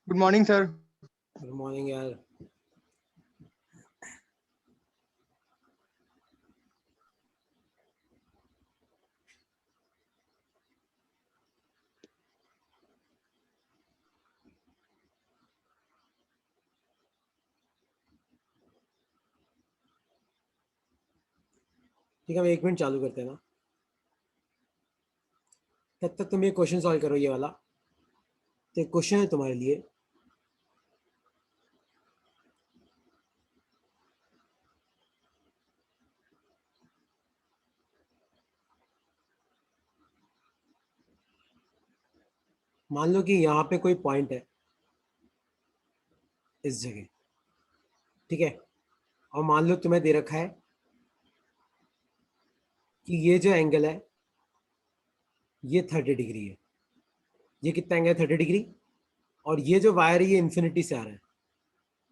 Good morning sir. Good morning यार। ठीक है, हम 1 मिनट चालू करते हैं ना। तब तक तुम ये क्वेश्चन सॉल्व करो, ये वाला। तो एक क्वेश्चन है तुम्हारे लिए। मान लो कि यहाँ पे कोई पॉइंट है इस जगह, ठीक है। और मान लो तुम्हें दे रखा है कि ये जो एंगल है ये 30 डिग्री है। ये कितना एंगल है? 30 डिग्री। और ये जो वायर है ये इन्फिनिटी से आ रहा है।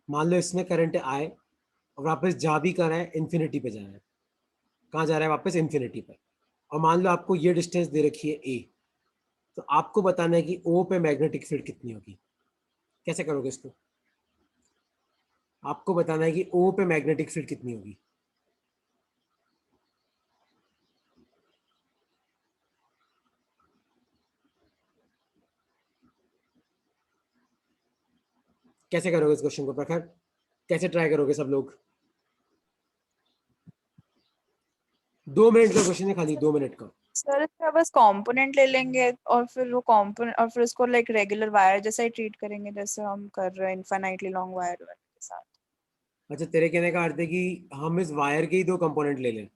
मान लो इसमें करंट आए और वापस जा भी कर रहा है, इन्फिनिटी पे जा रहा है। कहाँ जा रहा है? वापस इन्फिनिटी पे। और मान लो आपको ये डिस्टेंस दे रखी है ए। तो आपको बताना है कि ओ पे मैग्नेटिक फील्ड कितनी होगी। कैसे करोगे इसको? आपको बताना है कि ओ पे मैग्नेटिक फील्ड कितनी होगी। कैसे करोगे इस क्वेश्चन को प्रखर? कैसे ट्राई करोगे सब लोग? 2 मिनट का क्वेश्चन है, खाली 2 मिनट का। सर इसका बस कंपोनेंट ले लेंगे और फिर वो कंपोनेंट और फिर उसको लाइक रेगुलर वायर जैसा ही ट्रीट करेंगे जैसे हम कर रहे हैं इनफाइनाइटली लॉन्ग वायर के साथ। अच्छा, तेरे कहने का अर्थ है कि हम इस वायर के ही 2 कंपोनेंट ले लें,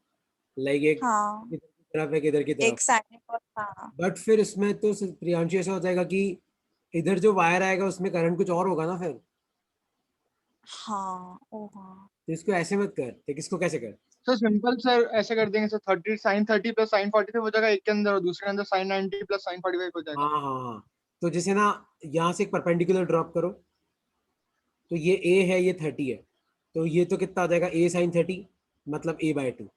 लाइक एक हाँ, इधर की तरफ एक इधर की तरफ। एक साइन और हाँ। बट फिर इसमें तो प्रियांशु ऐसा हो जाएगा कि इधर जो वायर आएगा उसमें करंट कुछ और होगा ना फिर। हाँ ओ हाँ। तो इसको ऐसे मत कर, तो किसको कैसे कर? सर सिंपल सर, ऐसे कर देंगे सर। 30 प्लस साइन 45 हो जाएगा एक के अंदर, और दूसरे के अंदर साइन 90 प्लस साइन 45 हो जाएगा। हाँ हाँ हाँ। तो जैसे ना, यहाँ से एक परपेंडिकुलर ड्रॉप करो। तो ये ए है, ये 30 है। तो ये तो कितना आ जाएगा? ए साइन 30, मतलब A/2।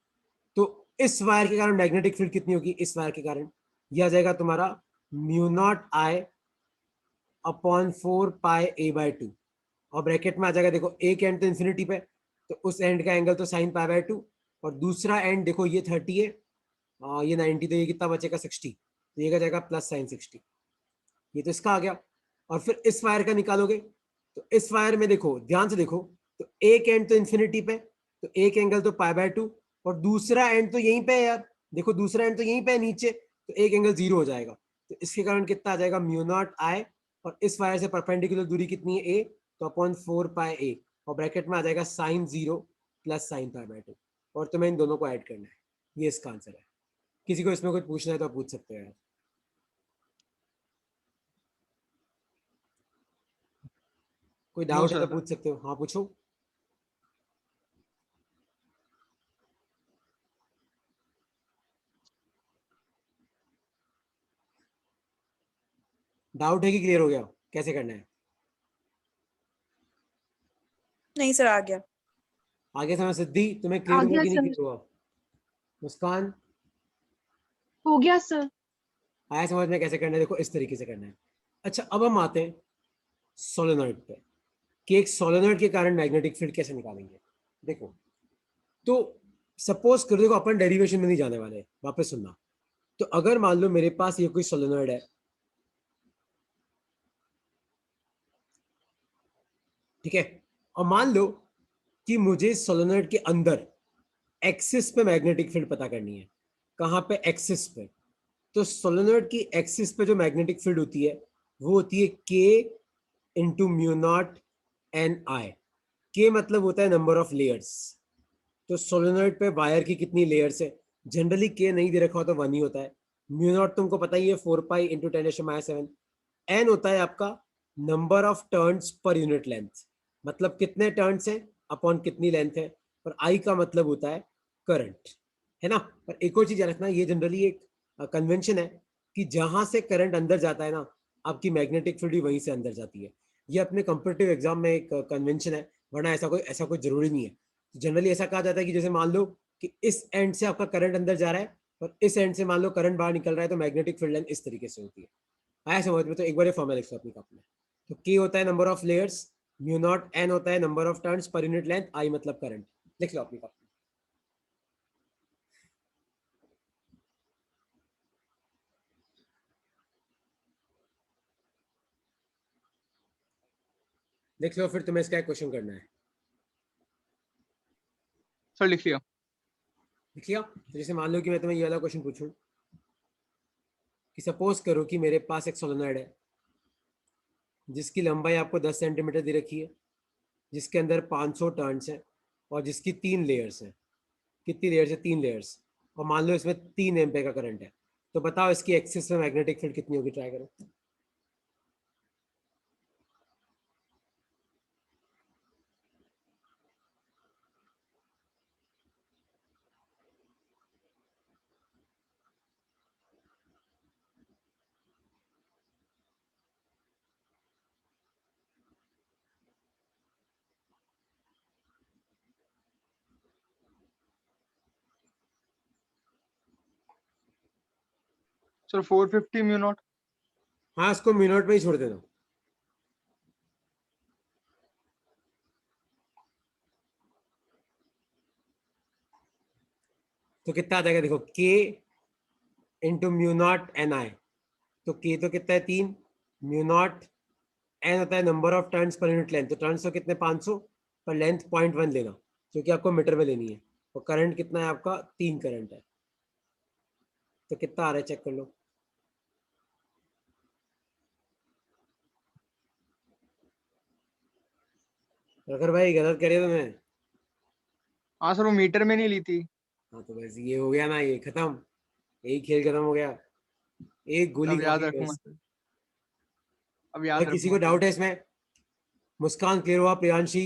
तो इस वायर के कारण मैग्नेटिक फील्ड कितनी होगी? इस वायर के कारण यह आ जाएगा तुम्हारा μ0I/4πA/2। और ब्रैकेट में आ जाएगा, देखो एक एंड तो इन्फिनिटी पे, तो उस एंड का एंगल तो साइन π/2। और दूसरा एंड देखो ये 30 है, ये 90, तो ये कितना बचेगा? 60। तो ये आ जाएगा प्लस साइन 60। ये तो इसका आ गया। और फिर इस वायर का निकालोगे, तो इस वायर में देखो, ध्यान से देखो, तो एक एंड तो इन्फिनिटी पे, तो एक एंगल तो π/2। और दूसरा एंड तो यहीं पे है यार, देखो दूसरा एंड तो यहीं पे है नीचे, तो एक एंगल 0 हो जाएगा। तो इसके कारण कितना आ जाएगा? μ0I। और इस वायर से परपेंडिकुलर दूरी कितनी है? ए। तो अपॉन 4πA। और ब्रैकेट में आ जाएगा साइन 0 प्लस साइन π/2। और तुम्हें इन दोनों को ऐड करना है। ये इसका आंसर है। किसी को इसमें कुछ पूछना है तो आप पूछ सकते हो यार। कोई नो डाउट है तो सर। पूछ सकते हो। हाँ पूछो। डाउट है कि क्लियर हो गया? कैसे करना है? नहीं सर आ गया। आगे समय सिद्धि, तुम्हें आ क्लियर हुआ गया कि नहीं सर। क्लियर हुआ? मुस्कान, हो गया सर। आया समझ में कैसे करना है? देखो इस तरीके से करना है। अच्छा, अब हम आते हैं सोलेनॉइड पे, कि एक सोलेनॉइड के कारण मैग्नेटिक फील्ड कैसे निकालेंगे। देखो, तो सपोज कर, देखो अपन डेरिवेशन में नहीं जाने वाले, वापस सुनना। तो अगर मान लो मेरे पास ये कोई सोलेनॉइड है, ठीक है। और मान लो कि मुझे सोलेनॉइड के अंदर एक्सिस पे मैग्नेटिक फील्ड पता करनी है। कहाँ पे? एक्सिस पे। तो सोलेनॉइड की एक्सिस पे जो मैग्नेटिक फील्ड होती है वो होती है के इंटू μ0 Ni। के मतलब होता है नंबर ऑफ लेयर्स। तो सोलेनॉइड पे वायर की कितनी लेयर्स है? जनरली के नहीं दे रखा होता, 1 ही होता है। μ0 तुमको पता ही है, 4π इंटू 10⁻⁷। एन होता है आपका number of turns per unit length, मतलब कितने टर्न्स है अपॉन कितनी लेंथ है। और आई का मतलब होता है करंट, है ना। पर एक और चीज रखना, ये जनरली एक कन्वेंशन है कि जहां से करंट अंदर जाता है ना, आपकी मैग्नेटिक फील्ड भी वहीं से अंदर जाती है। ये अपने कंपटीटिव एग्जाम में एक कन्वेंशन है, वरना ऐसा कोई जरूरी नहीं है। जनरली ऐसा कहा जाता है कि जैसे मान लो कि इस एंड से आपका करंट अंदर जा रहा है और इस एंड से मान लो करंट बाहर निकल रहा है, तो मैग्नेटिक फील्ड लाइन इस तरीके से होती है। आया समझ में? तो एक बार ये फॉर्मूला लिख लो अपनी कॉपी में। तो K होता है number of layers, mu naught N होता है number of turns per unit length, I मतलब करंट। लिख लो अपनी कॉपी। लिख लो, फिर तुम्हें इसका एक क्वेश्चन करना है। सर लिख लिया। लिख लिया? तो जैसे मान लो कि मैं तुम्हें ये वाला क्वेश्चन पूछूं कि सपोज करो कि मेरे पास एक सोलेनॉइड है जिसकी लंबाई आपको 10 सेंटीमीटर दे रखी है, जिसके अंदर 500 टर्न्स हैं और जिसकी 3 लेयर्स हैं। कितनी लेयर्स है? 3 लेयर्स। और मान लो इसमें 3 एम्पीयर का करंट है, तो बताओ इसकी एक्सिस में मैग्नेटिक फील्ड कितनी होगी? ट्राई करो। Sir 450 mu naught. हाँ, इसको मिनट में ही छोड़ देना। तो कितना आ जाएगा? देखो, K into mu not an i. तो K तो कितना है? 3। म्यू नॉट N होता है number of turns per unit length. तो टर्न्स तो कितने? 500, पर लेंथ 0.1 लेना, क्योंकि आपको मीटर में लेनी है। और करंट कितना है आपका? 3 करंट है। तो कितना आ रहा है? चेक कर लो। अगर भाई गलत करे तो मैं। हाँ सर वो मीटर में नहीं ली थी। हाँ, तो बस ये हो गया ना, ये खत्म। एक खेल खत्म हो गया, एक गोली अब याद काफी है रखूंगा बस। सर, अब और याद किसी को रखूंगा सर। डाउट है इसमें? मुस्कान क्लियर हुआ? प्रियांशी,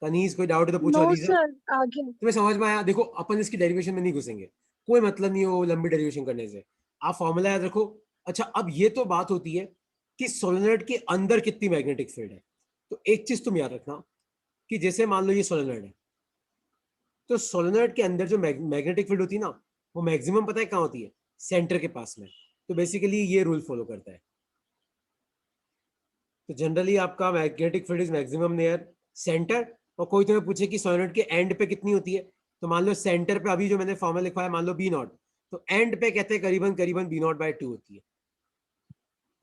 तनीज, कोई डाउट है तो पूछो। नो अलीजा, सर, आगे। तुम्हें समझ में आया? देखो, अपन इसकी डेरिवेशन में नहीं घुसेंगे, कोई मतलब नहीं है वो लंबी डेरिवेशन करने से। आप फॉर्मूला याद रखो। अच्छा, अब ये तो बात होती है कि सोलेनॉइड के अंदर कितनी मैग्नेटिक फील्ड है। तो एक चीज तुम याद रखना कि जैसे मान लो ये सोलेनॉइड है, तो सोलेनॉइड के अंदर जो मैग्नेटिक फील्ड होती है ना, वो मैक्सिमम पता है कहाँ होती है? सेंटर के पास में। तो बेसिकली ये रूल फॉलो करता है। तो जनरली आपका magnetic field is maximum near centre. और कोई तुम्हें पूछे कि सोलेनॉइड के एंड पे कितनी होती है, तो मान लो सेंटर पे, अभी जो मैंने फॉर्मूला लिखा है मान लो बी नॉट, तो एंड पे कहते हैं करीबन करीबन बी नॉट बाय 2 होती है।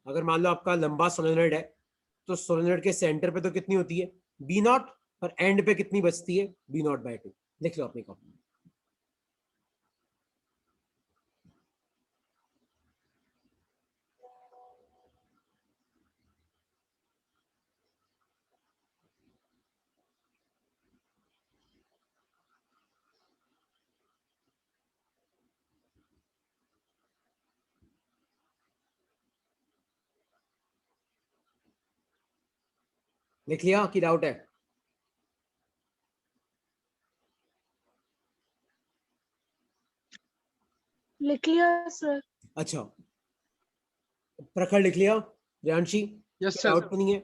अगर मान लो आपका लंबा सोलेनॉइड है, तो सोलेनॉइड के सेंटर पे तो कितनी होती है? B not. और एंड पे कितनी बचती है? B not by 2। लिख लो अपनी कॉपी में। लिख लिया कि डाउट है? लिख लिया सर। अच्छा, प्रखर लिख लिया? प्रियांशी, यस कोई सर। डाउट तो नहीं है?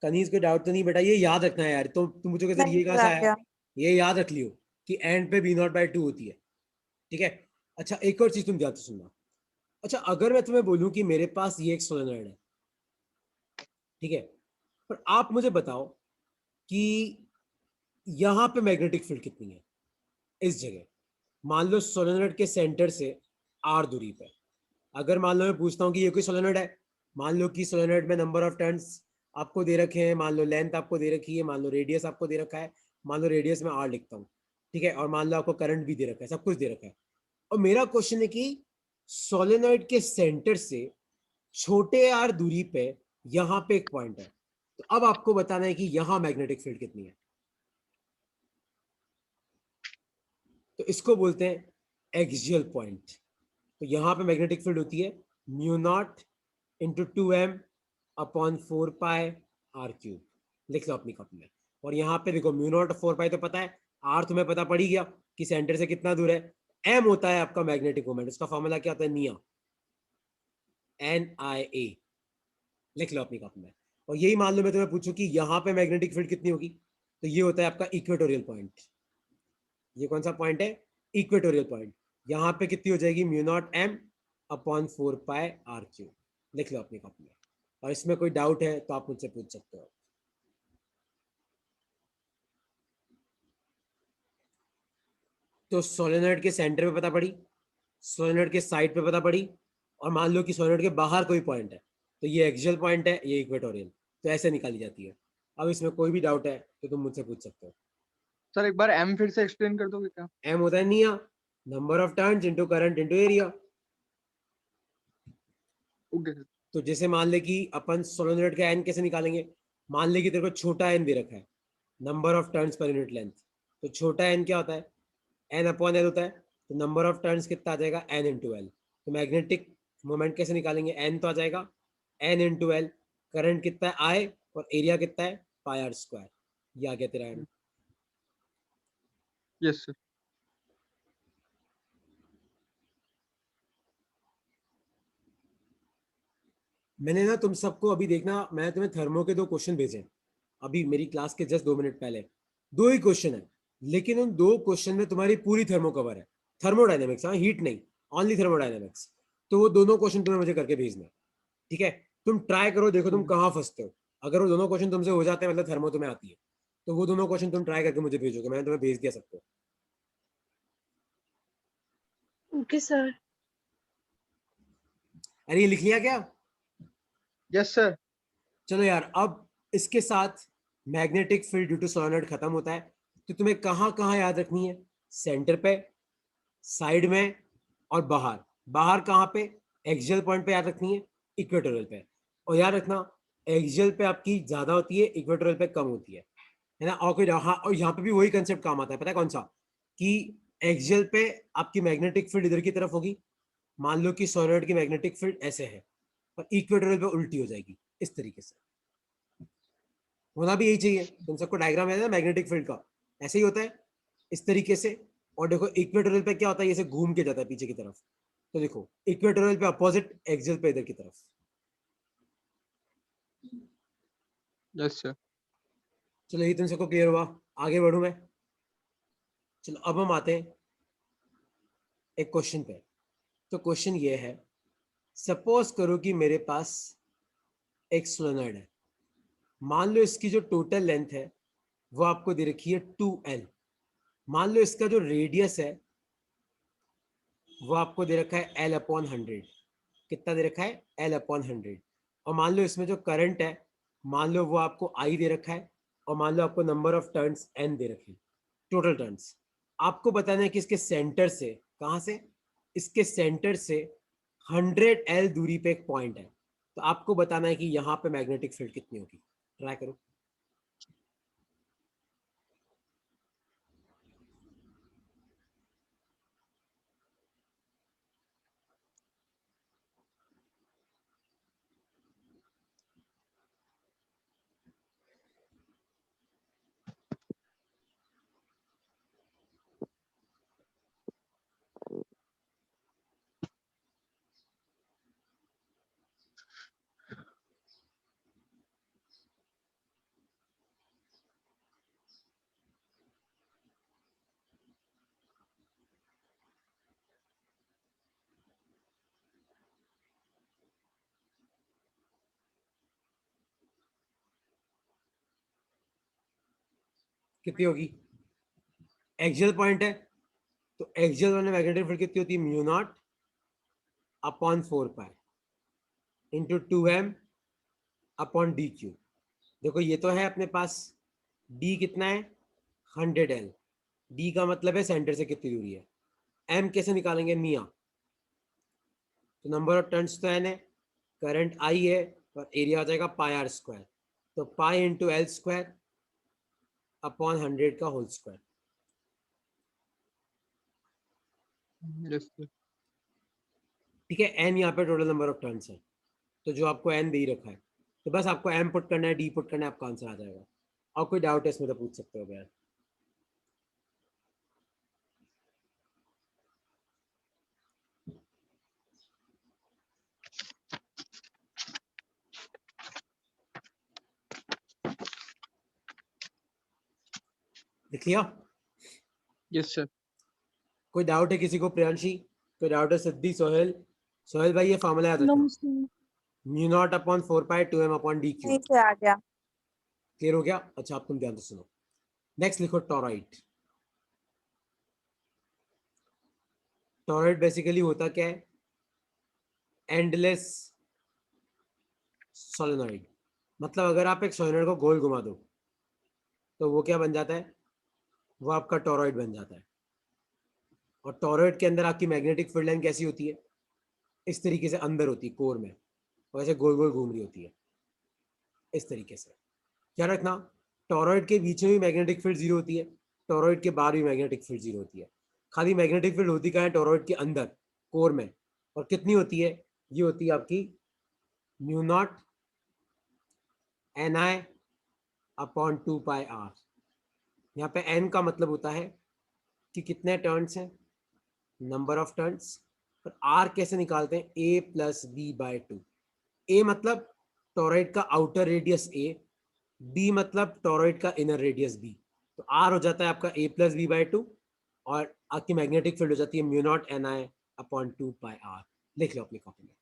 कनीज कोई डाउट तो नहीं? बेटा ये याद रखना है यार। तो तुम मुझे सर नहीं ये कहाँ सर, से आ आया? गया। ये याद रख लियो कि एंड पे बी नॉट बाय 2 होती है। ठीक है? अच्छा, एक और चीज तुम ध्यान से सुनना। अच्छा, अगर मैं तुम्हें बोलूं कि मेरे पास ये एक सोलेनॉइड है, ठीक है, पर आप मुझे बताओ कि यहां पे मैग्नेटिक फील्ड कितनी है इस जगह। मान लो सोलेनॉइड के सेंटर से आर दूरी पे। अगर मान लो मैं पूछता हूँ कि ये कोई सोलेनॉइड है, मान लो कि सोलेनॉइड में नंबर ऑफ टर्न्स आपको दे रखे हैं, मान लो लेंथ आपको दे रखी है, मान लो रेडियस आपको दे रखा है, मान लो रेडियस में आर लिखता हूँ, ठीक है, और मान लो आपको करंट भी दे रखा है, सब कुछ दे रखा है। और मेरा क्वेश्चन है कि सोलेनॉइड के सेंटर से छोटे आर दूरी पे यहां पे एक पॉइंट है, तो अब आपको बताना है कि यहां मैग्नेटिक फील्ड कितनी है। तो इसको बोलते हैं एक्सियल पॉइंट। तो यहां पे मैग्नेटिक फील्ड होती है mu not into 2m upon 4 pi R cube. लिख लो अपनी कॉपी में। और यहाँ पे देखो, म्यू नॉट 4 पाई तो पता है, आर तुम्हें पता पड़ ही गया कि सेंटर से कितना दूर है। एम होता है आपका मैग्नेटिक मोमेंट, उसका फॉर्मूला क्या होता है? निया, NIA। लिख लो अपनी कॉपी में। और यही मान लो मैं तुम्हें पूछूं कि यहाँ पे मैग्नेटिक फील्ड कितनी होगी, तो ये होता है आपका इक्वेटोरियल पॉइंट। ये कौन सा पॉइंट है? Equatorial point. यहाँ पे कितनी हो जाएगी? Mu not M upon 4 pi R cube. लिख लो अपनी कॉपी में। और इसमें कोई डाउट है तो आप मुझसे पूछ सकते हो। तो सोलेनॉइड के सेंटर पे पता पड़ी, सोलेनॉइड के साइड पे पता पड़ी, और मान लो कि सोलेनॉइड के बाहर कोई पॉइंट है, तो ये एक्सियल पॉइंट है, ये इक्वेटोरियल, तो ऐसे निकाली जाती है। अब इसमें कोई भी डाउट है तो तुम मुझसे पूछ सकते हो। सर एक बार एम फिर से एक्सप्लेन कर दोगे क्या? एम होता है निया, number of turns into current into area. Okay sir. तो जैसे मान ले कि अपन सोलेनॉइड का एन कैसे निकालेंगे, मान ले कि तेरे को छोटा एन दे रखा है, number of turns per unit length, तो छोटा एन क्या होता है, एन अपॉन एल होता है, तो नंबर ऑफ टर्न्स कितना आ जाएगा, एन इंटू एल। तो मैग्नेटिक मोमेंट कैसे निकालेंगे, एन तो आ जाएगा एन इंटू एल, करंट कितना है आई, और एरिया कितना है पाई आर स्क्वायर। ये आ गया तेरा एन। Yes sir. मैंने ना तुम सबको अभी देखना, मैंने तुम्हें थर्मो के 2 क्वेश्चन भेजे अभी मेरी क्लास के जस्ट 2 मिनट पहले। 2 ही क्वेश्चन है, लेकिन उन 2 क्वेश्चन में तुम्हारी पूरी थर्मो कवर है, थर्मोडायनेमिक्स, हाँ हीट नहीं, ओनली थर्मोडायनेमिक्स। तो वो दोनों क्वेश्चन तुम्हें मुझे करके भेजना है, ठीक है? तुम ट्राई करो, देखो तुम कहाँ फंसते हो। अगर वो दोनों क्वेश्चन तुमसे हो जाते हैं, मतलब थर्मो तुम्हें आती है, तो वो दोनों क्वेश्चन तुम ट्राई करके मुझे भेजोगे, मैंने तुम्हें भेज दिया सबको। Okay, sir. अरे ये लिख लिया क्या? Yes sir. चलो यार, अब इसके साथ magnetic field due to solenoid खत्म होता है। तो तुम्हें कहाँ कहाँ याद रखनी है, सेंटर पे, साइड में, और बाहर। बाहर कहाँ पे, एक्सियल पॉइंट पे याद रखनी है, इक्वेटोरियल पे। और याद रखना, एक्सियल पे आपकी ज्यादा होती है, इक्वेटोरियल पे कम होती है ना? और कोई, हाँ, और यहाँ पे भी वही कंसेप्ट काम आता है, पता है कौन सा? कि एक्सियल पे आपकी मैग्नेटिक फील्ड इधर की तरफ होगी, मान लो कि सोलेनॉइड की मैग्नेटिक फील्ड ऐसे है, और इक्वेटोरियल पे उल्टी हो जाएगी, इस तरीके से। होना भी यही चाहिए, तुम सबको डायग्राम है ना मैग्नेटिक फील्ड का, ऐसे ही होता है, इस तरीके से। और देखो इक्वेटोरियल पे क्या होता है, ऐसे घूम के जाता है पीछे की तरफ। तो देखो इक्वेटोरियल पे अपोजिट, एक्सियल पे इधर की तरफ। Yes sir. चलो ये तुम सबको क्लियर हुआ, आगे बढ़ू मैं। चलो अब हम आते हैं एक क्वेश्चन पे। तो क्वेश्चन ये है, सपोज करो कि मेरे पास एक सोलेनॉइड है, मान लो इसकी जो टोटल लेंथ है वो आपको दे रखी है 2L। मान लो इसका जो रेडियस है वो आपको दे रखा है L अपॉन 100। कितना दे रखा है, L अपॉन 100। और मान लो इसमें जो करंट है, मान लो वो आपको I दे रखा है, और मान लो आपको नंबर ऑफ टर्न्स N दे रखे, टोटल टर्न्स। आपको बताना है कि इसके सेंटर से, कहां से, इसके सेंटर से 100L दूरी पे एक पॉइंट है, तो आपको बताना है कि यहाँ पे मैग्नेटिक फील्ड कितनी होगी। ट्राई करो। कितनी होगी, एक्सियल पॉइंट है, तो एक्सियल वाले मैग्नेटिक फील्ड कितनी होती है, mu not upon 4 pi into 2m upon D Q. देखो ये तो है अपने पास, d कितना है 100L, d का मतलब है सेंटर से कितनी दूरी है। m कैसे निकालेंगे, मिया, तो नंबर ऑफ टर्न्स तो n है, करंट I है, और एरिया हो जाएगा पाई आर स्क्वायर, तो pi into L square upon 100 का होल स्क्वायर। Yes sir. ठीक है, n यहाँ पे टोटल नंबर ऑफ टर्न्स है, तो जो आपको n दे ही रखा है, तो बस आपको m पुट करना है, d पुट करना है, आपका आंसर आ जाएगा। और कोई डाउट है इसमें तो पूछ सकते हो यार। लिख लिया? Yes sir. कोई डाउट है किसी को, प्रियांशी? कोई डाउट है, सिद्धि, सोहेल? सोहेल भाई ये फॉर्मूला याद No, रखना, sir. म्यू नॉट अपॉन 4 पाई 2m अपॉन डी यहीं क्यूब। से आ गया। क्लियर हो गया? अच्छा आप तुम ध्यान से सुनो। नेक्स्ट लिखो टॉरॉइड। टॉरॉइड बेसिकली होता क्या है? Endless solenoid. मतलब अगर आप एक सोलेनॉइड को गोल घुमा दो तो वो क्या बन जाता है? वो आपका टॉरॉइड बन जाता है। और टॉरॉइड के अंदर आपकी मैग्नेटिक फील्ड लाइन कैसी होती है? इस तरीके से अंदर होती है कोर में, और ऐसे गोल गोल घूम रही होती है इस तरीके से। क्या रखना, टॉरॉइड के बीच में भी मैग्नेटिक फील्ड जीरो होती है, टॉरॉइड के बाहर भी मैग्नेटिक फील्ड जीरो होती है। खाली मैग्नेटिक फील्ड होती कहाँ है? टॉरॉइड के अंदर कोर में। और कितनी होती है? ये होती है आपकी mu not an I upon 2 pi R. यहाँ पे एन का मतलब होता है कि कितने टर्न्स हैं, नंबर ऑफ टर्न्स। और आर कैसे निकालते हैं? ए प्लस बी बाय 2। ए मतलब टॉरॉइड का आउटर रेडियस ए, बी मतलब टॉरॉइड का इनर रेडियस बी। तो आर हो जाता है आपका ए प्लस बी बाय 2, और आपकी मैग्नेटिक फील्ड हो जाती है mu not an I upon 2 pi R. लिख लो अपनी कॉपी में।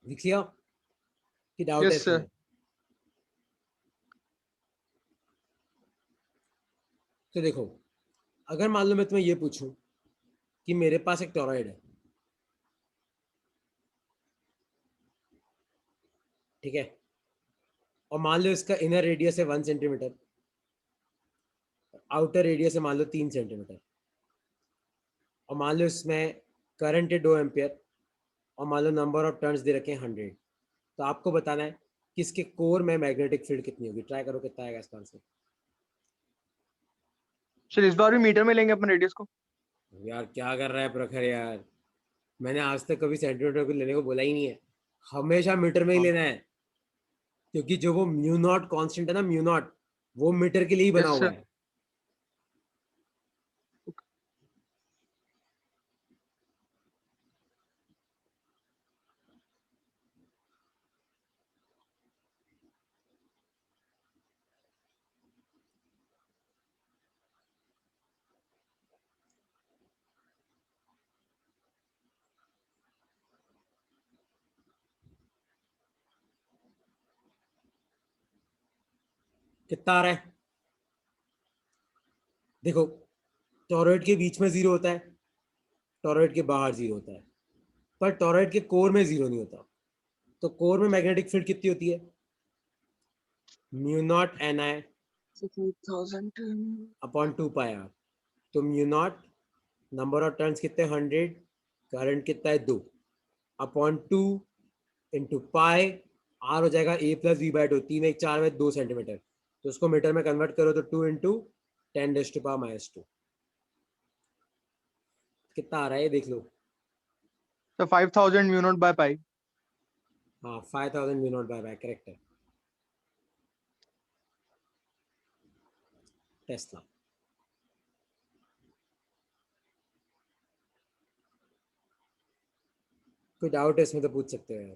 लिख लिया कि डाउट है यस सर। इसमें? तो देखो, अगर मान लो मैं तुम्हें ये पूछूं कि मेरे पास एक टॉरॉइड है, ठीक है, और मान लो इसका इनर रेडियस है 1 सेंटीमीटर, आउटर रेडियस है मान लो 3 सेंटीमीटर, और मान लो इसमें करंट है 2 एम्पियर, और मान लो नंबर ऑफ टर्न्स दे रखे हैं 100। तो आपको बताना है कि इसके कोर में मैग्नेटिक फील्ड कितनी होगी। ट्राई करो कितना आएगा इसका आंसर। सर इस बार भी मीटर में लेंगे अपन रेडियस को? यार क्या कर रहा है प्रखर यार, मैंने आज तक कभी सेंटीमीटर को लेने को बोला ही नहीं है, हमेशा मीटर में ही हाँ। लेना है। क्योंकि जो वो म्यू नॉट कॉन्स्टेंट है ना, म्यू नॉट, वो मीटर के लिए ही बना यस हुआ सर। है। कितना आ रहा है देखो, टॉरॉइड के बीच में जीरो होता है, टॉरॉइड के बाहर जीरो होता है, पर टॉरॉइड के कोर में जीरो नहीं होता। तो कोर में मैग्नेटिक फील्ड कितनी होती है? Mu not an i 5000 upon 2 pi r. तो mu naught, number of turns कितने 100, करंट कितना है 2, अपॉन 2 इंटू पाई, आर हो जाएगा ए प्लस बी बाई 2, 3 1 4 में 2 सेंटीमीटर। तो उसको मीटर में कन्वर्ट करो तो 2 इंटू 10⁻⁻²। कितना आ रहा है ये देख लो। Sir 5000 mu naught by pi. हाँ 5000 म्यू नॉट बाय करेक्ट है। टेस्ला। कोई डाउट है इसमें तो पूछ सकते हो।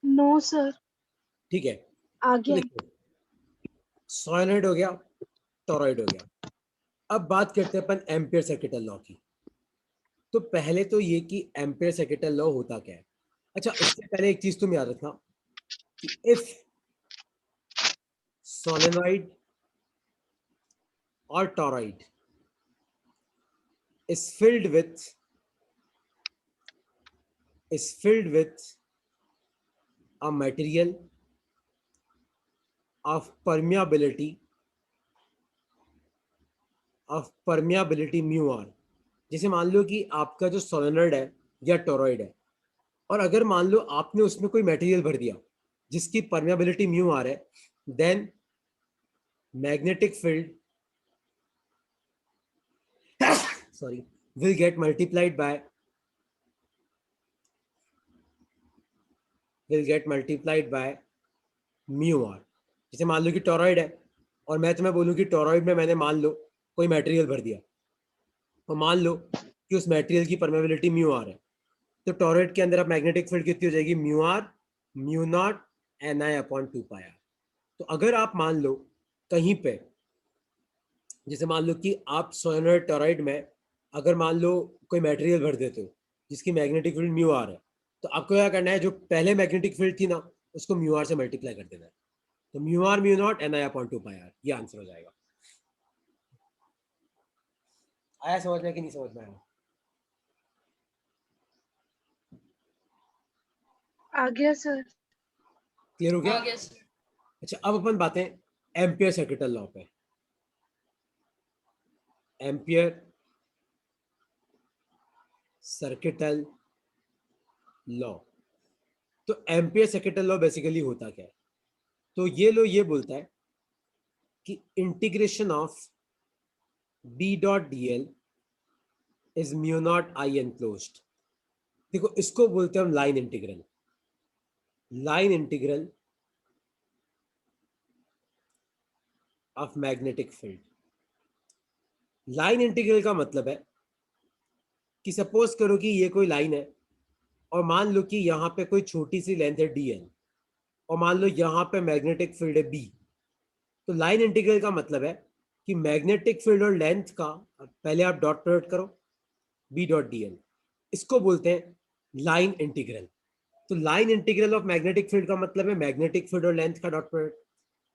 नो सर, ठीक है, आ तो गया। देखो, सॉलिनॉइड हो गया, टॉरॉइड हो गया। अब बात करते हैं अपन एम्पियर सर्किटल लॉ की। तो पहले तो ये कि एम्पियर सर्किटल लॉ होता क्या है। अच्छा उससे पहले एक चीज तुम याद रखना कि इफ सोलेनॉइड और torrid is filled with a material of permeability mu r। जैसे मान लो कि आपका जो सोलेनॉइड है या टोरॉइड है, और अगर मान लो आपने उसमें कोई मटेरियल भर दिया जिसकी परमेबिलिटी म्यू आर है, then magnetic field sorry will get multiplied by mu R. जैसे मान लो कि टोरॉइड है और मैं तुम्हें बोलूं कि टोरॉइड में मैंने मान लो कोई मटेरियल भर दिया, तो मान लो कि उस मटेरियल की परमेबिलिटी म्यू आर है, तो टोरॉइड के अंदर अब मैग्नेटिक फील्ड कितनी हो जाएगी, mu R mu naught Ni/2πr। तो अगर आप मान लो कहीं पे, जैसे मान लो कि आप सोलेनॉइड टोरॉइड में अगर मान लो कोई मटेरियल भर देते हो जिसकी मैग्नेटिक फील्ड म्यू आर है, तो आपको क्या करना है, जो पहले मैग्नेटिक फील्ड थी ना उसको म्यू आर से मल्टीप्लाई कर देना है, तो mu R mu naught Ni/2πr, ये आंसर हो जाएगा। आया समझ में कि नहीं समझ में आया? आ गया सर। क्लियर हो गया? आ गया सर। अच्छा, अब अपन बातें एम्पियर सर्किटल लॉ पे। एम्पियर सर्किटल लॉ, तो एम्पियर सर्किटल लॉ बेसिकली होता क्या है, तो ये लो ये बोलता है कि integration of B dot D L is mu not I enclosed. देखो इसको बोलते हैं हम line integral. Line integral of magnetic field. Line integral का मतलब है कि सपोज करो कि ये कोई लाइन है और मान लो कि यहाँ पे कोई छोटी सी लेंथ है डी एल, और मान लो यहाँ पे मैग्नेटिक फील्ड है बी। तो लाइन इंटीग्रल का मतलब है कि मैग्नेटिक फील्ड और लेंथ का पहले आप डॉट प्रोडक्ट करो, बी डॉट डी एल, इसको बोलते हैं लाइन इंटीग्रल। तो line integral of magnetic field का मतलब है मैग्नेटिक फील्ड और लेंथ का dot product.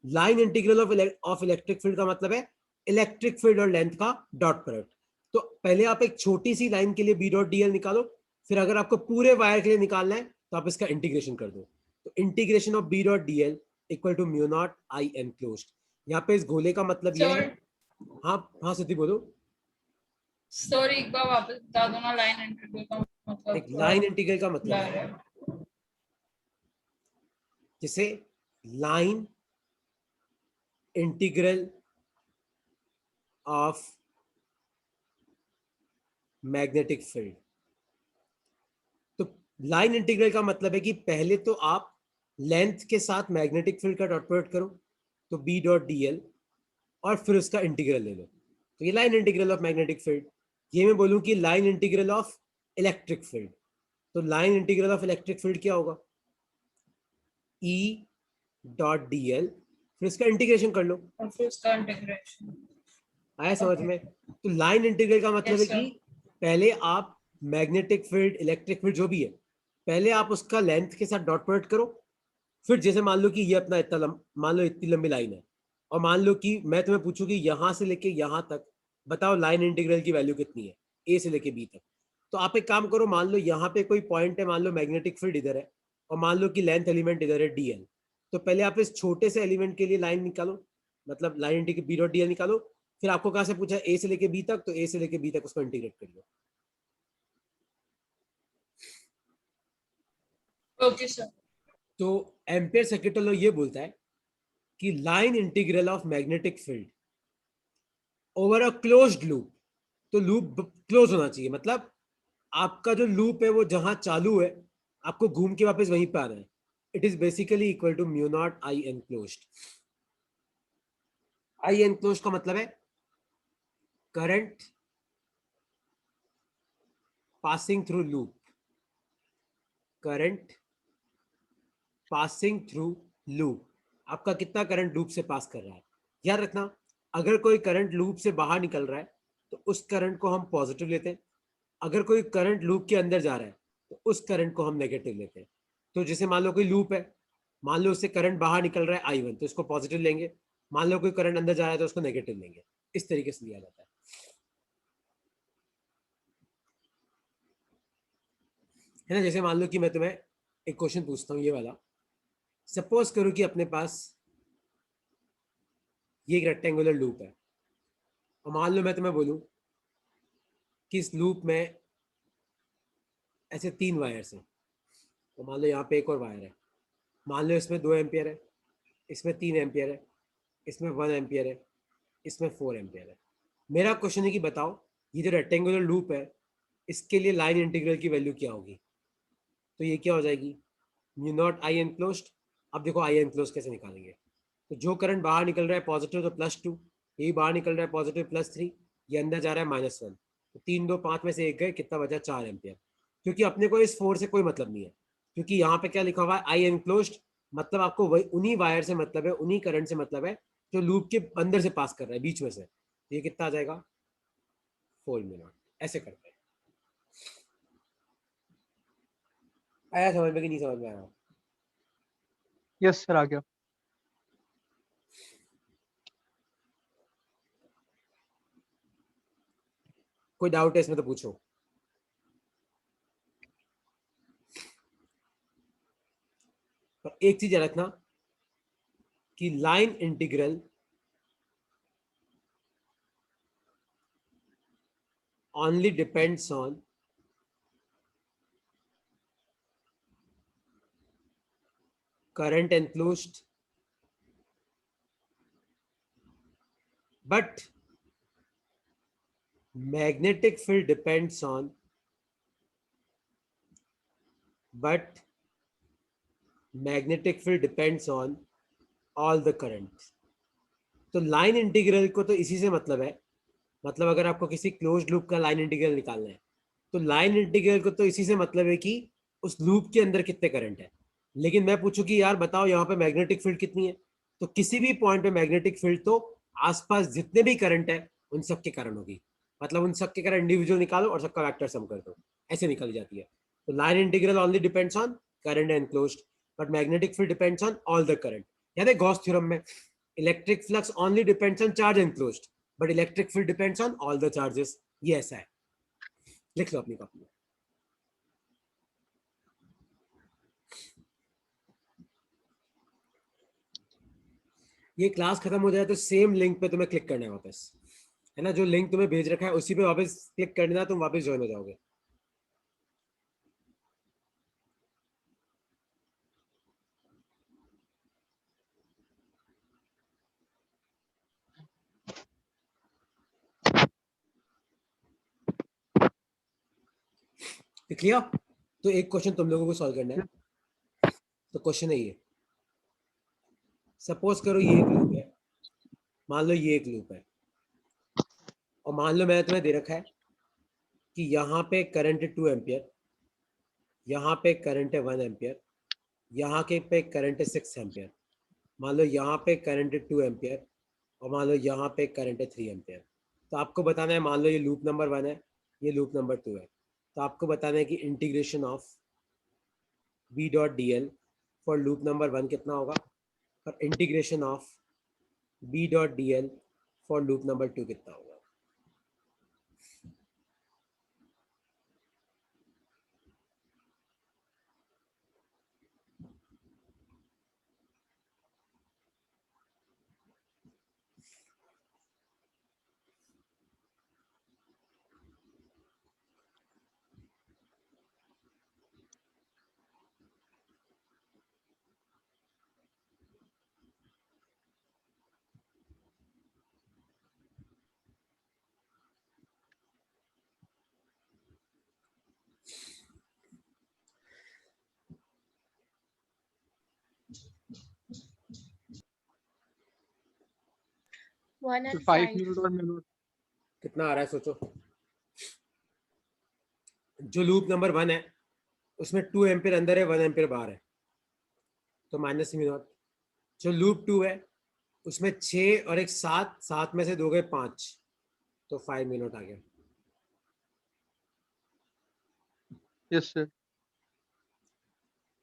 Line integral of electric field का मतलब है इलेक्ट्रिक फील्ड और लेंथ का डॉट प्रोडक्ट। तो पहले आप एक छोटी सी लाइन के लिए बी डॉट डी एल निकालो, फिर अगर आपको पूरे वायर के लिए निकालना है तो आप इसका इंटीग्रेशन कर दो। तो integration of B dot D L equal to mu not I enclosed. यहाँ पे इस गोले का मतलब ये है। हाँ हाँ सिद्धि बोलो। सर एक बार वापस बता दो ना, लाइन इंटीग्रल का मतलब। एक लाइन इंटीग्रल का मतलब है जैसे line integral of magnetic field. तो लाइन इंटीग्रल का मतलब है कि पहले तो आप लेंथ के साथ मैग्नेटिक फील्ड का डॉट प्रोडक्ट करो, तो बी डॉट डी एल, और फिर उसका इंटीग्रल ले लो, तो ये line integral of magnetic field. ये मैं बोलूं कि line integral of electric field, तो line integral of electric field क्या होगा, ई डॉट डी एल, फिर इसका इंटीग्रेशन कर लो, और फिर उसका इंटीग्रेशन। आया समझ में? तो लाइन इंटीग्रल का मतलब है Yes, sir. कि पहले आप मैग्नेटिक फील्ड इलेक्ट्रिक फील्ड जो भी है, पहले आप उसका लेंथ के साथ डॉट प्रोडक्ट करो, फिर जैसे मान लो कि ये अपना इतना मान लो इतनी लंबी लाइन है, और मान लो कि मैं तुम्हें पूछूं कि यहां से लेके यहां तक बताओ लाइन इंटीग्रल की वैल्यू कितनी है, ए से लेके बी तक। तो आप एक काम करो, मान लो यहाँ पे कोई पॉइंट है, मान लो मैग्नेटिक फील्ड इधर है और मान लो कि लेंथ एलिमेंट इधर है डीएल, तो पहले आप इस छोटे से एलिमेंट के लिए लाइन निकालो, मतलब line integral B dot D L निकालो, फिर आपको कहां से पूछा ए से लेके बी तक, तो ए से लेके बी तक उसको इंटीग्रेट कर लो। Okay sir. तो एम्पियर सर्किटल लॉ ये बोलता है कि line integral of magnetic field over a closed loop, तो लूप क्लोज होना चाहिए, मतलब आपका जो लूप है वो जहां चालू है आपको घूम के वापस वहीं पे आना है। It is basically equal to mu not I enclosed. I enclosed का मतलब है current passing through loop, current passing through loop, आपका कितना करंट लूप से पास कर रहा है। याद रखना, अगर कोई करंट लूप से बाहर निकल रहा है तो उस करंट को हम पॉजिटिव लेते हैं, अगर कोई करंट लूप के अंदर जा रहा है तो उस करंट को हम नेगेटिव लेते हैं। तो जैसे मान लो कोई लूप है, मान लो उससे करंट बाहर निकल रहा है आई1, तो इसको पॉजिटिव लेंगे, मान लो कोई करंट अंदर जा रहा है तो उसको नेगेटिव लेंगे। इस तरीके से लिया जाता है ना। जैसे मान लो कि मैं तुम्हें एक क्वेश्चन पूछता हूँ ये वाला, सपोज करो कि अपने पास ये एक रेक्टेंगुलर लूप है और मान लो मैं तुम्हें बोलूं कि इस लूप में ऐसे 3 वायर्स हैं, तो मान लो यहाँ पे एक और वायर है, मान लो इसमें 2 एम्पियर है, इसमें 3 एम्पियर है, इसमें 1 एम्पियर है, इसमें 4 एम्पियर है। मेरा क्वेश्चन है कि बताओ ये जो रेक्टेंगुलर लूप है इसके लिए लाइन इंटीग्रल की वैल्यू क्या होगी। तो ये क्या हो जाएगी, म्यू नॉट आई एनक्लोज्ड। अब देखो आई एनक्लोज्ड कैसे निकालेंगे, तो जो करंट बाहर निकल रहा है पॉजिटिव तो +2, यही बाहर निकल रहा है पॉजिटिव +3, ये अंदर जा रहा है -1, तो 3 2 5 में से एक गए, कितना बचा 4 एम्पियर। क्योंकि अपने को इस 4 से कोई मतलब नहीं है, क्योंकि यहाँ पे क्या लिखा हुआ है आई एनक्लोज्ड, मतलब आपको वही उन्हीं वायर से मतलब है, उन्हीं करंट से मतलब है जो लूप के अंदर से पास कर रहा है, बीच में से। ये कितना आ जाएगा 4 मिनट। ऐसे करते हैं। आया समझ में कि नहीं समझ में आया? यस सर, आ गया। कोई डाउट है इसमें तो पूछो। पर एक चीज याद रखना कि line integral only depends on current enclosed, but magnetic field depends on all the current. तो लाइन इंटीग्रल को तो इसी से मतलब है, मतलब अगर आपको किसी क्लोज्ड लूप का लाइन इंटीग्रल निकालना है तो लाइन इंटीग्रल को तो इसी से मतलब है कि उस लूप के अंदर कितने करंट है। लेकिन मैं पूछूं कि यार बताओ यहाँ पे मैग्नेटिक फील्ड कितनी है, तो किसी भी पॉइंट पे मैग्नेटिक फील्ड तो आसपास जितने भी करंट है उन सब के कारण होगी, मतलब उन सब के कारण इंडिविजुअल निकालो और सबका वेक्टर सम कर दो, ऐसे निकल जाती है। तो line integral only depends on current enclosed, but magnetic field depends on all the current. याद है गॉस थ्योरम में electric flux only depends on charge enclosed, but electric field depends on all the charges. ये ऐसा है, लिख लो अपनी copy में। ये क्लास खत्म हो जाए तो सेम लिंक पे तुम्हें क्लिक करना है वापस, है ना, जो लिंक तुम्हें भेज रखा है उसी पे वापस क्लिक करना, तुम वापस ज्वाइन हो जाओगे। क्लियर? तो एक क्वेश्चन तुम लोगों को सॉल्व करना है। तो क्वेश्चन है ये, सपोज करो ये एक लूप है, मान लो ये एक लूप है, और मान लो मैंने तुम्हें दे रखा है कि यहाँ पे करंट है 2 एम्पियर, यहाँ पे करंट है 1 एम्पियर, यहाँ के पे करंट है 6 एम्पियर। मान लो यहाँ पे करंट है 2 एम्पियर और मान लो यहाँ पे करंट है 3 एम्पियर। तो आपको बताना है, मान लो ये लूप नंबर 1 है, ये लूप नंबर 2 है, तो आपको बताना है कि integration of B dot D L for loop number 1 कितना होगा और integration of B dot D L for loop number 2 कितना होगा। One and 5 five. मिनट और मिनट। कितना आ रहा है सोचो। जो लूप नंबर 1 है उसमें 2 एम्पियर अंदर है, 1 एम्पियर बाहर है, तो माइनस म्यू नॉट। जो लूप 2 है उसमें 6 और एक 7, 7 में से 2 गए 5, तो 5 मिनट आ गया। Yes sir.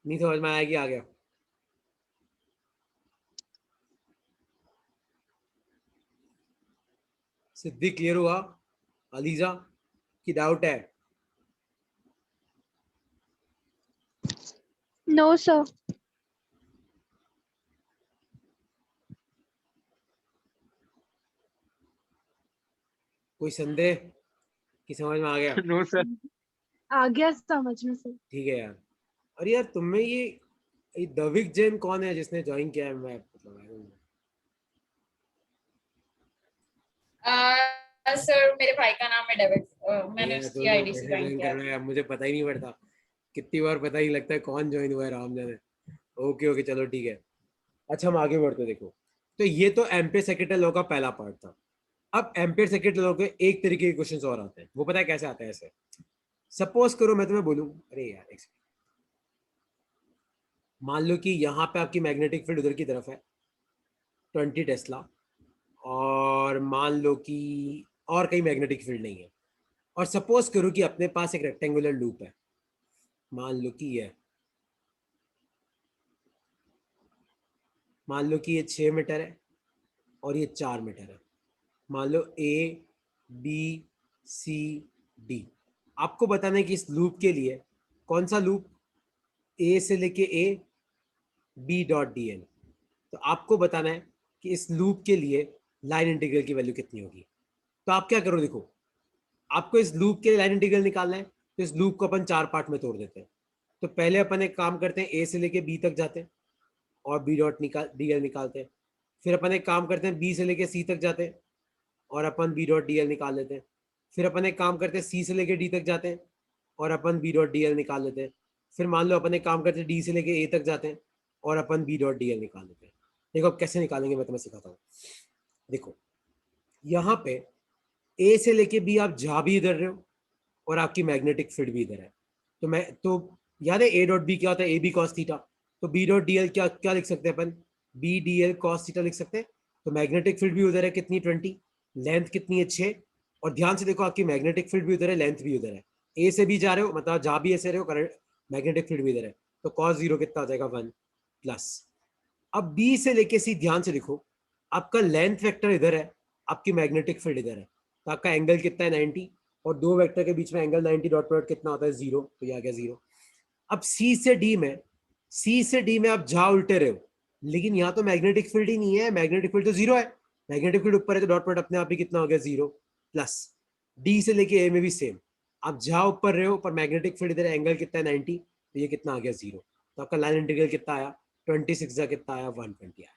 नहीं समझ में आया कि आ गया? सिद्धि क्लियर हुआ? अलीजा की डाउट है? No, sir. कोई संदेह कि समझ में आ गया? No sir. आ गया समझ में सर। ठीक है यार। और यार तुम में ये दविक जैन कौन है जिसने ज्वाइन किया है? मैं मतलब I don't know. सर मेरे भाई का नाम है डेविड, मैंने यार उसकी दोनों आईडी से कैसे ज्वाइन ज्वाइन किया करना है मुझे पता ही नहीं पड़ता, कितनी बार पता ही लगता है कौन ज्वाइन हुआ है, राम जाने। ओके ओके चलो ठीक है। अच्छा हम आगे बढ़ते हैं। देखो तो ये तो एम्पियर सेकेंड लॉ का पहला पार्ट था। अब एम्पियर सेकेंड लॉ के एक तरीके के क्वेश्चंस और आते हैं। वो पता है कैसे आते हैं? ऐसे सपोज करो मैं तुम्हें बोलूं, अरे यार एक second। मान लो कि यहाँ पे आपकी मैग्नेटिक फील्ड उधर की तरफ है 20 टेस्ला, और मान लो कि और कहीं मैग्नेटिक फील्ड नहीं है, और सपोज करो कि अपने पास एक रेक्टेंगुलर लूप है, मान लो कि ये 6 मीटर है और ये 4 मीटर है। मान लो ए बी सी डी। आपको बताना है कि इस लूप के लिए कौन सा लूप, ए से लेके A B dot D N. तो आपको बताना है कि इस लूप के लिए लाइन इंटीग्रल की वैल्यू कितनी होगी। तो आप क्या करो, देखो आपको इस लूप के लिए लाइन इंटीग्रल निकालना है, तो इस लूप को अपन 4 पार्ट में तोड़ देते हैं। तो पहले अपन एक काम करते हैं, ए से लेके बी तक जाते हैं और बी डॉट डी एल निकालते हैं। फिर अपन एक काम करते हैं, बी से लेके सी तक जाते हैं और अपन बी डॉट डी एल निकाल लेते हैं। फिर अपन एक काम करते हैं, सी से लेके डी तक जाते हैं और अपन बी डॉट डी एल निकाल लेते हैं। फिर मान लो अपन एक काम करते हैं, डी से लेके ए तक जाते हैं और अपन बी डॉट डी एल निकाल लेते हैं। देखो अब कैसे निकालेंगे मैं तुम्हें सिखाता हूँ। देखो यहाँ पे ए से लेके बी आप जा भी इधर रहे हो और आपकी मैग्नेटिक फील्ड भी इधर है। तो मैं तो याद है ए डॉट बी क्या होता है, ए बी कॉस थीटा। तो बी डॉट डी एल क्या क्या लिख सकते हैं अपन, b d l cos theta लिख सकते हैं। तो मैग्नेटिक फील्ड भी उधर है, कितनी 20, लेंथ कितनी है 6। और ध्यान से देखो आपकी मैग्नेटिक फील्ड भी उधर है, लेंथ भी उधर है। ए से भी जा रहे हो मतलब जा भी ऐसे रहे हो, करंट मैग्नेटिक फील्ड भी इधर है। तो कॉस 0 कितना हो जाएगा 1 प्लस। अब बी से लेके सी ध्यान से देखो, आपका लेंथ वेक्टर इधर है, आपकी मैग्नेटिक फील्ड इधर है। तो आपका एंगल कितना है 90, और दो वेक्टर के बीच में एंगल 90 डॉट प्रोडक्ट कितना होता है 0। तो ये आ गया 0। अब सी से डी में आप जा उल्टे रहे हो, लेकिन यहाँ तो मैग्नेटिक फील्ड ही नहीं है, मैग्नेटिक फील्ड तो 0 है। मैग्नेटिक फील्ड ऊपर है तो डॉट प्रोडक्ट अपने आप ही कितना हो गया 0 प्लस। डी से लेके ए में भी सेम, आप जा ऊपर रहे हो पर मैग्नेटिक फील्ड इधर है, एंगल कितना है 90, तो ये कितना आ गया 0। तो आपका लाइन इंटीग्रल कितना आया 26 जा कितना आया 120 आया।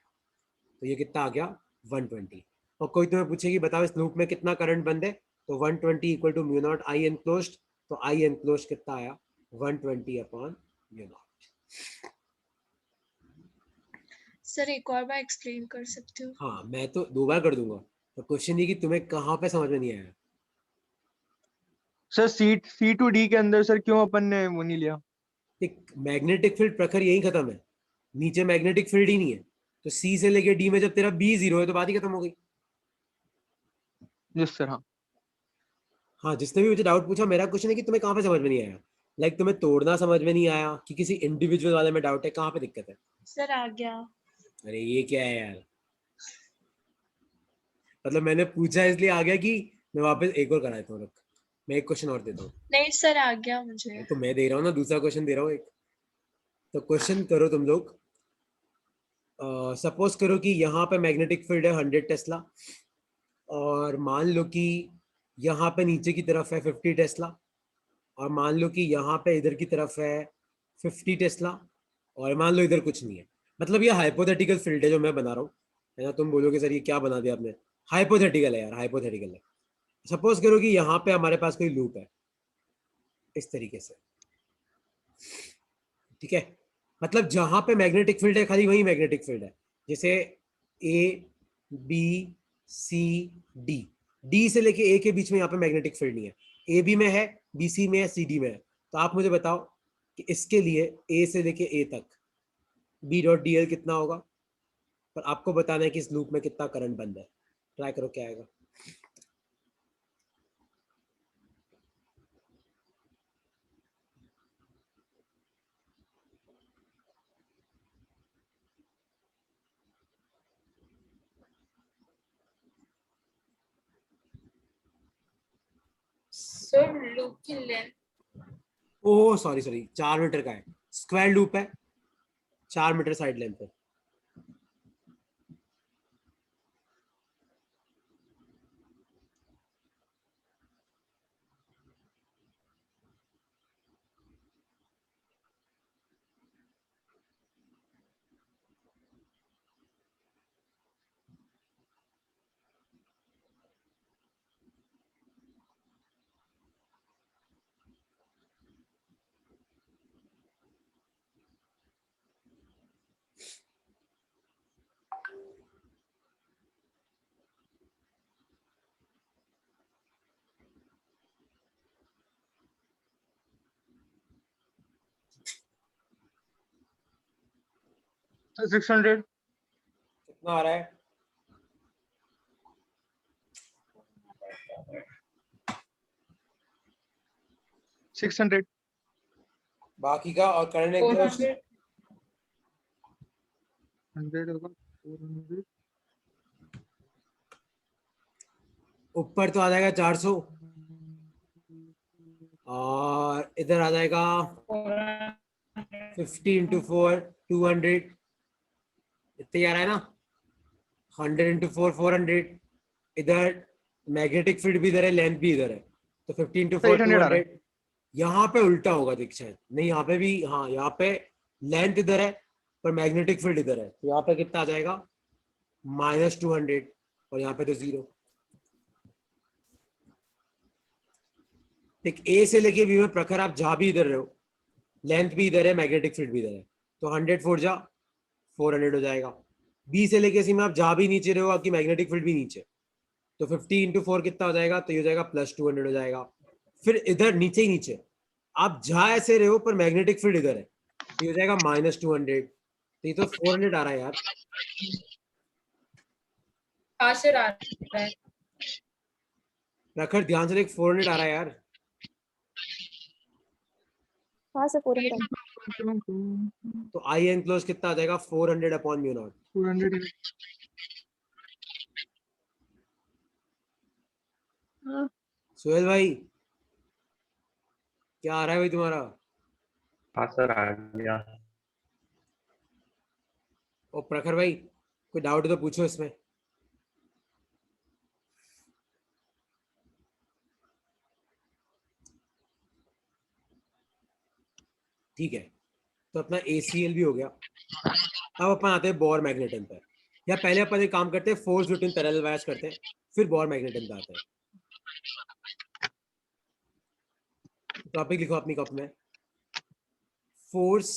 तो ये कितना आ गया 120। और कोई तुम्हें पूछेगी बताओ इस लूप में कितना करंट बंद है, तो 120 equal to mu not I enclosed. तो आई एनक्लोज्ड कितना आया 120 अपॉन म्यू नॉट। सर एक और बार एक्सप्लेन कर सकते हो? हाँ मैं तो 2 बार कर दूंगा। तो क्वेश्चन ये कि तुम्हें कहाँ पे समझ में नहीं आया। सर सी टू डी के अंदर सर क्यों अपन ने वो नहीं लिया? एक मैग्नेटिक फील्ड प्रखर यही खत्म है, नीचे मैग्नेटिक फील्ड ही नहीं है। तो सी से लेके डी में जब तेरा बी 0 है तो बात ही खत्म हो गई। Yes sir. हाँ हाँ जिसने भी मुझे डाउट पूछा, मेरा क्वेश्चन है कि तुम्हें कहाँ पे समझ में नहीं आया। लाइक तुम्हें तोड़ना समझ में नहीं आया कि किसी इंडिविजुअल वाले में डाउट है, कहाँ पे दिक्कत है? सर आ गया। अरे ये क्या है यार, मतलब मैंने पूछा इसलिए आ गया कि मैं वापस एक और करा देता हूँ। मैं एक क्वेश्चन और देता हूँ। नहीं सर आ गया मुझे। तो मैं दे रहा हूँ ना, दूसरा क्वेश्चन दे रहा हूँ एक। तो क्वेश्चन करो तुम लोग, सपोज करो कि यहाँ पे मैग्नेटिक फील्ड है 100 टेस्ला, और मान लो कि यहाँ पे नीचे की तरफ है 50 टेस्ला, और मान लो कि यहाँ पे इधर की तरफ है 50 टेस्ला, और मान लो इधर कुछ नहीं है। मतलब ये हाइपोथेटिकल फील्ड है जो मैं बना रहा हूँ, है ना। तुम बोलोगे सर ये क्या बना दिया आपने, हाइपोथेटिकल है यार, हाइपोथेटिकल है। सपोज करो कि यहाँ पे हमारे पास कोई लूप है इस तरीके से, ठीक है। मतलब जहां पे मैग्नेटिक फील्ड है खाली वही मैग्नेटिक फील्ड है। जैसे A B C D, D से लेके ए के बीच में यहाँ पे मैग्नेटिक फील्ड नहीं है, ए बी में है बी सी में है सी डी में है। तो आप मुझे बताओ कि इसके लिए ए से लेके ए तक बी डॉट डी एल कितना होगा, पर आपको बताना है कि इस लूप में कितना करंट बंद है। ट्राई करो क्या आएगा। सर लूप की लेंथ ओह सॉरी 4 मीटर का है, स्क्वायर लूप है, 4 मीटर साइड लेंथ है। 600 कितना आ रहा है? $600 बाकी का और करंट एनक्लोज्ड 400 100 होगा 400 ऊपर तो आ जाएगा 400 और इधर आ जाएगा 50 into 4 200 इतने आ रहा है ना 100 into 4 400 इधर मैग्नेटिक फील्ड भी इधर है लेंथ भी इधर है तो 50 into 4 800 आ रहा है। 200 यहाँ पे उल्टा होगा देख शायद नहीं यहाँ पे भी हाँ यहाँ पे लेंथ इधर है पर मैग्नेटिक फील्ड इधर है तो यहाँ पे कितना आ जाएगा -200 और यहाँ पे तो 0 ठीक ए से लेके बी में प्रखर आप जहां भी इधर रहो लेंथ भी इधर है मैग्नेटिक फील्ड भी इधर है तो 100 4 जा 400 हो जाएगा बी से लेके सी में आप जहां भी नीचे रहो आपकी मैग्नेटिक फील्ड भी नीचे तो 50 into 4 कितना हो जाएगा तो ये हो जाएगा +200 हो जाएगा फिर इधर नीचे ही नीचे आप जहां ऐसे रहो पर मैग्नेटिक फील्ड इधर है तो ये हो जाएगा -200 तो ये तो 400 आ रहा है यार आशर आ रहा है प्रखर ध्यान से देख 400 आ रहा है यार हाँ सर 400 तो आई एनक्लोज कितना आ जाएगा 400/μ0 400 हाँ सुहेल भाई क्या आ रहा है भाई तुम्हारा हाँ सर आ गया। और प्रखर भाई कोई डाउट है तो पूछो इसमें ठीक है तो अपना ACL भी हो गया अब अपन आते हैं बोर मैग्नेटन पर या पहले अपन एक काम करते हैं फोर्स बिटवीन पैरेलल वायर्स करते हैं फिर बोर मैग्नेटन पे आते हैं टॉपिक लिखो अपनी कॉपी में फोर्स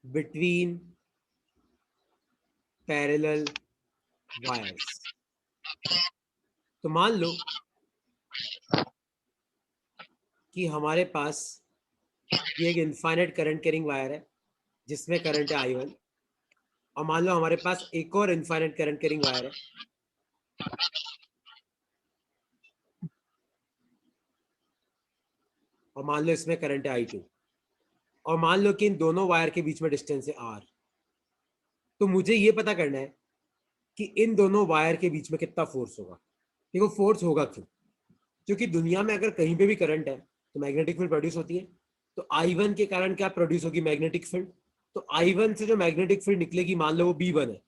बिटवीन पैरेलल वायर्स तो मान लो कि हमारे पास ये एक इनफाइनाइट करंट कैरिंग वायर है जिसमें करंट है I1 और मान लो हमारे पास एक और इनफाइनाइट करंट कैरिंग वायर है और मान लो इसमें करंट है I2 और मान लो कि इन दोनों वायर के बीच में डिस्टेंस है R तो मुझे ये पता करना है कि इन दोनों वायर के बीच में कितना फोर्स होगा। देखो फोर्स होगा क्यों, क्योंकि दुनिया में अगर कहीं पे भी करंट है तो मैग्नेटिक फील्ड प्रोड्यूस होती है। तो I1 के कारण क्या प्रोड्यूस होगी, मैग्नेटिक फील्ड। तो I1 से जो मैग्नेटिक फील्ड निकलेगी, मान लो वो B1 है,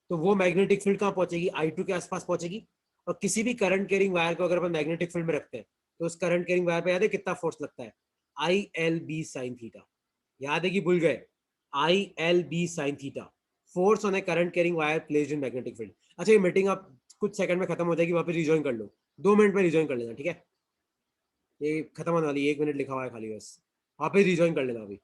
तो वो मैग्नेटिक फील्ड कहाँ पहुंचेगी, I2 के आसपास पहुंचेगी। और किसी भी करंट कैरिंग वायर को अगर अपन मैग्नेटिक फील्ड में रखते हैं तो उस करंट कैरिंग वायर पे याद है कितना फोर्स लगता है, ILB sin थीटा। याद है कि भूल गए, ILB sin theta force on A current carrying wire placed in magnetic field. अच्छा ये मीटिंग आप कुछ सेकंड में खत्म हो जाएगी, वहां पे रिजॉइन कर लो, 2 मिनट में रिजॉइन कर लेना, ठीक है। ये खत्म होने वाली, 1 मिनट लिखा हुआ है खाली, बस वहां पे रिजॉइन कर लेना अभी।